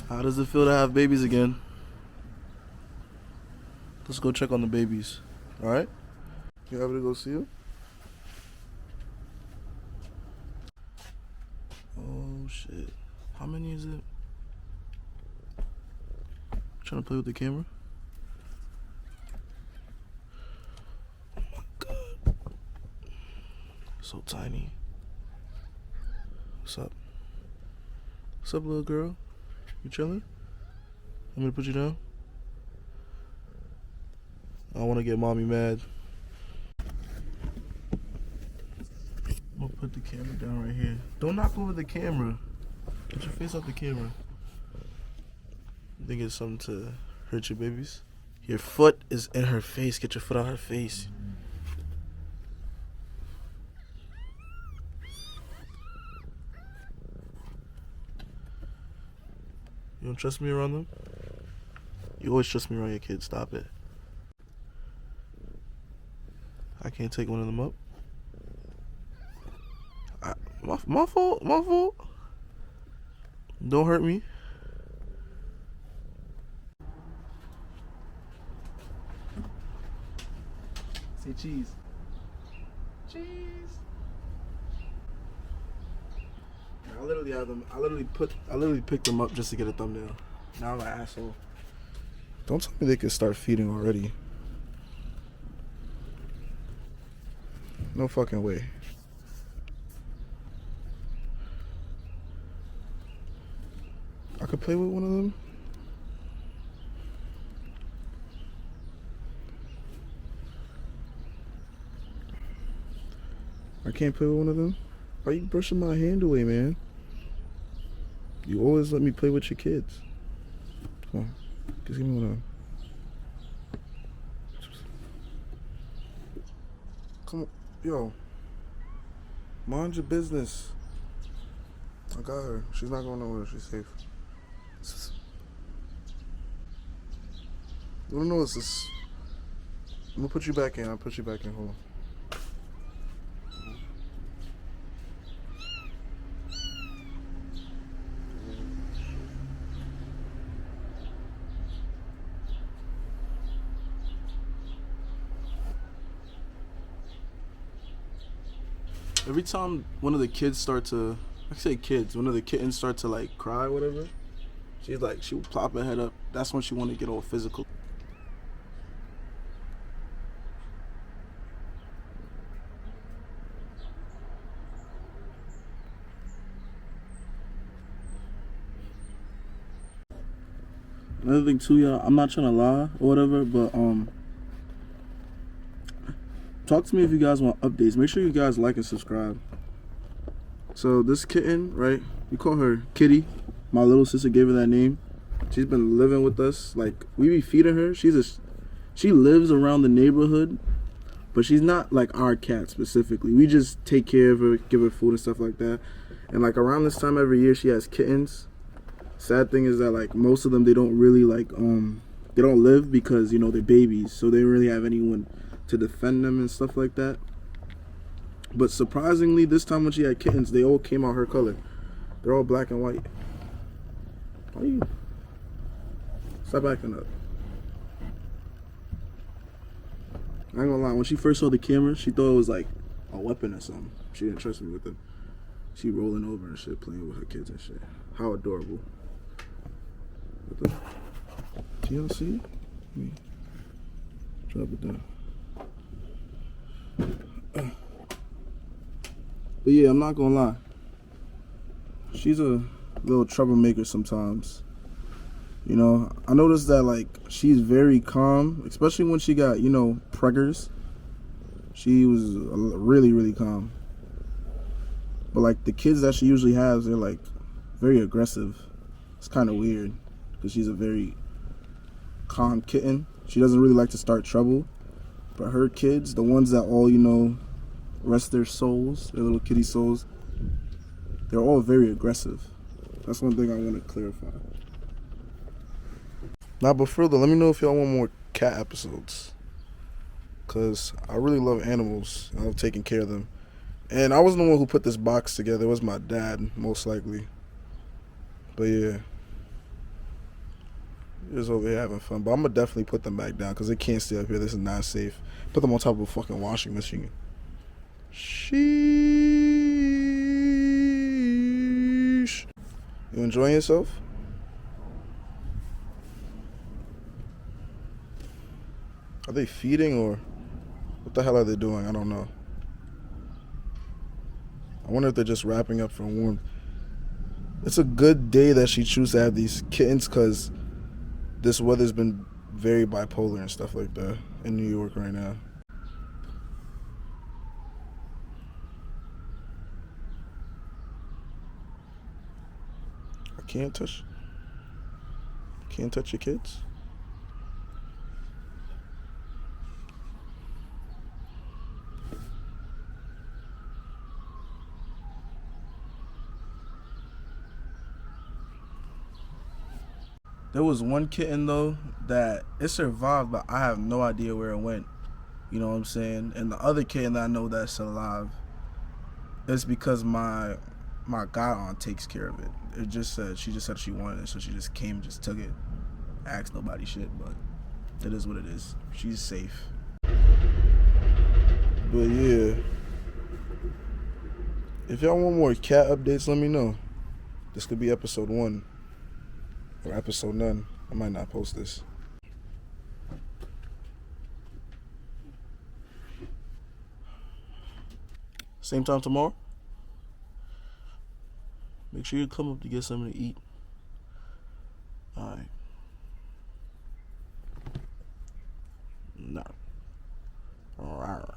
How does it feel to have babies again? Let's go check on the babies. Alright? You happy to go see you? Oh shit. How many is it? Trying to play with the camera? Oh my god. So tiny. What's up? What's up, little girl? You chilling? I'm gonna put you down. I don't want to get mommy mad. I'm gonna put the camera down right here. Don't knock over the camera. Get your face off the camera. You think it's something to hurt your babies? Your foot is in her face. Get your foot out her face. You don't trust me around them? You always trust me around your kids. Stop it. I can't take one of them up. My fault. My fault. Don't hurt me. Say cheese. Cheese. I literally have them. I literally picked them up just to get a thumbnail. Now I'm an asshole. Don't tell me they can start feeding already. No fucking way. I could play with one of them. I can't play with one of them. Why are you brushing my hand away, man? You always let me play with your kids. Come on. Just give me one of them. Come on. Yo. Mind your business. I got her. She's not going nowhere. She's safe. You wanna know what's this? I'm gonna put you back in. I'll put you back in. Hold on. Every time one of the kids start to, I say kids, one of the kittens start to like cry or whatever, she's like, she will plop her head up. That's when she want to get all physical. Another thing too, y'all, I'm not trying to lie or whatever, but talk to me if you guys want updates. Make sure you guys like and subscribe. So this kitten, right? We call her Kitty. My little sister gave her that name. She's been living with us. Like, we be feeding her. She lives around the neighborhood, but she's not like our cat specifically. We just take care of her, give her food and stuff like that. And like around this time every year, she has kittens. Sad thing is that like most of them, they don't really like they don't live because, you know, they're babies, so they don't really have anyone to defend them and stuff like that. But surprisingly, this time when she had kittens, they all came out her color. They're all black and white. Why are you? Stop acting up. I ain't gonna lie, when she first saw the camera, she thought it was like a weapon or something. She didn't trust me with it. She rolling over and shit, playing with her kids and shit. How adorable. What the? TLC? Let me drop it down. But yeah, I'm not gonna lie. She's a little troublemaker sometimes. You know, I noticed that like she's very calm, especially when she got, you know, preggers. She was really, really calm. But like the kids that she usually has, they're like very aggressive. It's kind of weird because she's a very calm kitten. She doesn't really like to start trouble. But her kids, the ones that all, you know, rest their souls, their little kitty souls, they're all very aggressive. That's one thing I want to clarify. Now, but further, let me know if y'all want more cat episodes. Because I really love animals. I love taking care of them. And I wasn't the one who put this box together. It was my dad, most likely. But yeah. Just over here having fun. But I'm going to definitely put them back down because they can't stay up here. This is not safe. Put them on top of a fucking washing machine. Sheesh. You enjoying yourself? Are they feeding or what the hell are they doing? I don't know. I wonder if they're just wrapping up for warmth. It's a good day that she chooses to have these kittens because this weather's been very bipolar and stuff like that in New York right now. I can't touch your kids. There was one kitten though that it survived, but I have no idea where it went. You know what I'm saying? And the other kitten that I know that's alive, it's because my god aunt takes care of it. It just said she wanted it, so she just came, just took it, asked nobody shit. But it is what it is. She's safe. But yeah, if y'all want more cat updates, let me know. This could be episode 1. Or episode none. I might not post this. Same time tomorrow. Make sure you come up to get something to eat. Alright. No. Alright.